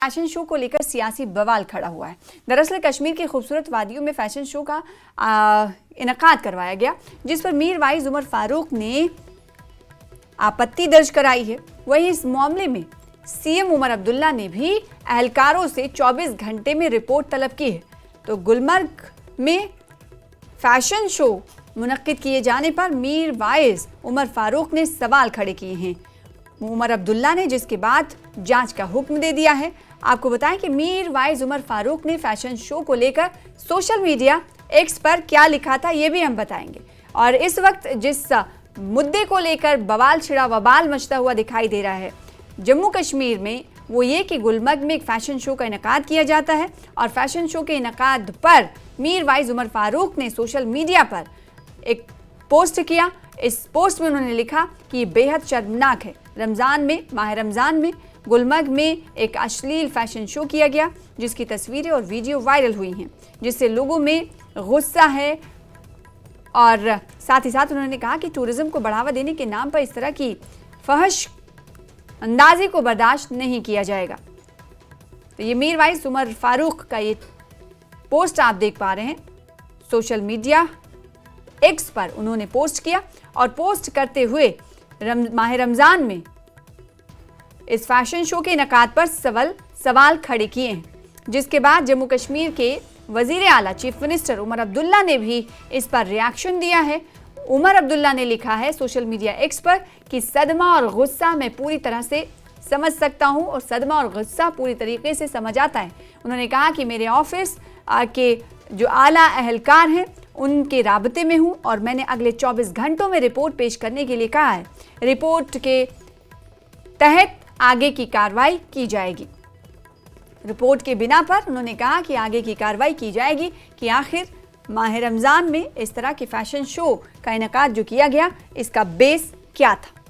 Fashion show को लेकर सियासी बवाल खड़ा हुआ है। दरअसल कश्मीर की खूबसूरत वादियों में फैशन शो का इनकाद करवाया गया, जिस पर मीर वाइज उमर फारूक ने आपत्ति दर्ज कराई है। वहीं इस मामले में सीएम उमर अब्दुल्ला ने भी एहलकारों से 24 घंटे में रिपोर्ट तलब की है। तो गुलमर्ग में फैशन शो मुनक्किद किए जाने पर मीर वाइज उमर फारूक ने सवाल खड़े किए हैं उमर अब्दुल्ला ने, जिसके बाद जांच का हुक्म दे दिया है। आपको बताएं कि मीर वाइज उमर फारूक ने फैशन शो को लेकर सोशल मीडिया एक्स पर क्या लिखा था, ये भी हम बताएंगे। और इस वक्त जिस मुद्दे को लेकर बवाल छिड़ा वबाल मचता हुआ दिखाई दे रहा है जम्मू कश्मीर में, वो ये कि गुलमर्ग में एक फैशन शो का इनकाद किया जाता है और फैशन शो के इनकाद पर मीर वाइज उमर फारूक ने सोशल मीडिया पर एक पोस्ट किया। इस पोस्ट में उन्होंने लिखा कि ये बेहद शर्मनाक है। माह रमज़ान में गुलमर्ग में एक अश्लील फैशन शो किया गया, जिसकी तस्वीरें और वीडियो वायरल हुई हैं, जिससे लोगों में गुस्सा है। और साथ ही साथ उन्होंने कहा कि टूरिज्म को बढ़ावा देने के नाम पर इस तरह की फहश अंदाजी को बर्दाश्त नहीं किया जाएगा। तो ये मीर वाइज उमर फारूक का ये पोस्ट आप देख पा रहे हैं, सोशल मीडिया एक्स पर उन्होंने पोस्ट किया और पोस्ट करते हुए माह रमज़ान में इस फैशन शो के इनकाद पर सवाल खड़े किए हैं, जिसके बाद जम्मू कश्मीर के वजीर आला चीफ मिनिस्टर उमर अब्दुल्ला ने भी इस पर रिएक्शन दिया है। उमर अब्दुल्ला ने लिखा है सोशल मीडिया एक्स पर कि सदमा और गुस्सा मैं पूरी तरह से समझ सकता हूं और सदमा और गुस्सा पूरी तरीके से समझ आता है। उन्होंने कहा कि मेरे ऑफिस के जो आला अहलकार हैं उनके राबते में हूं और मैंने अगले 24 घंटों में रिपोर्ट पेश करने के लिए कहा है। रिपोर्ट के तहत आगे की कार्रवाई की जाएगी। रिपोर्ट के बिना पर उन्होंने कहा कि आगे की कार्रवाई की जाएगी कि आखिर माह रमज़ान में इस तरह के फैशन शो का इनकाद जो किया गया, इसका बेस क्या था।